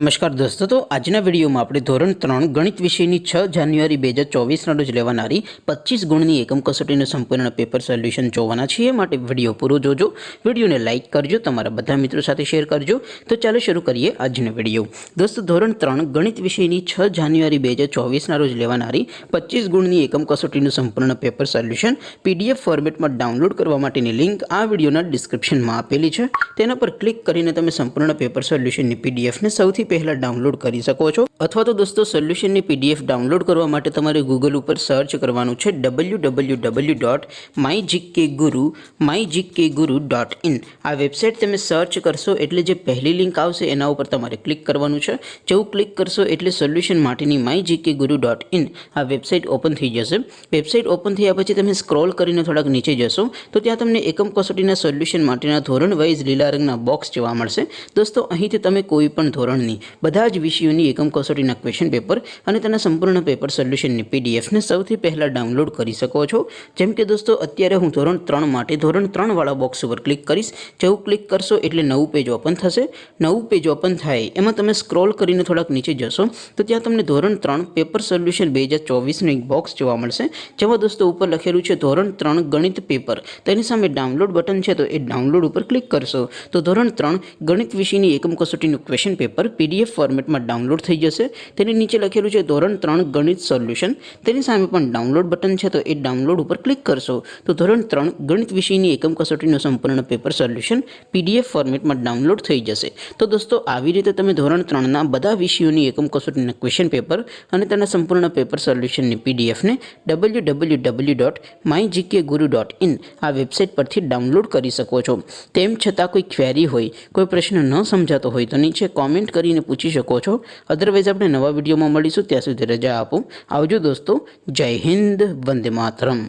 नमस्कार दोस्तों, तो आजना वीडियो में આપણે ધોરણ 3 ગણિત વિષયની 6 જાન્યુઆરી 2024 ના રોજ લેવાનારી 25 ગુણની એકમ કસોટીનું સંપૂર્ણ પેપર સોલ્યુશન જોવાના છીએ। માટે વિડિયો પૂરો જોજો, વિડિયોને લાઈક કરજો, તમારા બધા મિત્રો સાથે શેર કરજો। તો ચાલો શરૂ કરીએ આજનો વિડિયો। દોસ્તો, ધોરણ 3 ગણિત વિષયની 6 જાન્યુઆરી 2024 ના રોજ લેવાનારી 25 ગુણની એકમ કસોટીનું સંપૂર્ણ પેપર સોલ્યુશન પીડીએફ ફોર્મેટમાં ડાઉનલોડ કરવા માટેની લિંક આ વિડિયોના ડિસ્ક્રિપ્શનમાં આપેલી છે। તેના પર ક્લિક કરીને તમે સંપૂર્ણ પેપર સોલ્યુશનની પીડીએફને સૌથી पहला डाउनलॉड कर सको छो। अथवा तो दोस्तों सोल्यूशन ની पीडीएफ डाउनलॉड करवा माटे तमारे गूगल पर सर्च करवानुं छे www.mygkguru.in। आ वेबसाइट तमे सर्च करशो एटले जे पहली लिंक आवशे एना उपर तमारे क्लिक करवानुं छे। जेवुं क्लिक करशो एटले सोल्यूशन माटेनी mygkguru.in आ वेबसाइट ओपन थई जशे। वेबसाइट ओपन थया पछी तमे स्क्रॉल करीने थोड़ाक नीचे जशो तो त्यां तमने एकम कसोटीना सोल्यूशन माटेना धोरण वाइज लीला रंगना बॉक्स जोवा मळशे। दोस्तों, અહીંથી તમે કોઈ પણ ધોરણની બધા જ વિષયોની એકમ કસોટીના ક્વેશ્ચન પેપર અને તેના સંપૂર્ણ પેપર સોલ્યુશનની પીડીએફને સૌથી પહેલા ડાઉનલોડ કરી શકો છો। જેમ કે દોસ્તો, અત્યારે હું ધોરણ 3 માટે ધોરણ 3 વાળા બોક્સ ઉપર ક્લિક કરીશ। જેવું ક્લિક કરશો એટલે નવું પેજ ઓપન થશે। નવું પેજ ઓપન થાય એમાં તમે સ્ક્રોલ કરીને થોડાક નીચે જશો તો ત્યાં તમને ધોરણ 3 પેપર સોલ્યુશન 2024નું એક બોક્સ જોવા મળશે, જેમાં દોસ્તો ઉપર લખેલું છે ધોરણ 3 ગણિત પેપર। તેની સામે ડાઉનલોડ બટન છે, તો એ ડાઉનલોડ ઉપર ક્લિક કરશો તો ધોરણ 3 ગણિત વિષયની એકમ કસોટીનું ક્વેશ્ચન પેપર पीडीएफ फॉर्मेट में डाउनलॉड थई जशे। तेनी नीचे लखेलुं छे धोरण 3 गणित सोल्यूशन। तेनी सामे पण डाउनलॉड बटन छे, तो ए डाउनलॉड पर क्लिक करशो तो धोरण 3 गणित विषयनी एकम कसोटीनुं संपूर्ण पेपर सोल्यूशन पीडीएफ फॉर्मेट में डाउनलॉड थई जशे। तो दोस्तों, आवी रीते तमे धोरण 3 ना बधा विषयोनी एकम कसोटीना क्वेश्चन पेपर अने तेना संपूर्ण पेपर सोल्यूशननी पीडीएफ ने www.mygkguru.in आ वेबसाइट परथी डाउनलॉड करी सको छो। तेम छतां कोई क्वेरी होय, कोई प्रश्न न समजातो होय तो नीचे कॉमेंट કરીને પૂછી શકો છો। અધરવાઇઝ આપણે નવા વિડીયોમાં મળીશું, ત્યાં સુધી રજા આપો। આવજો દોસ્તો, જય હિન્દ, વંદે માતરમ।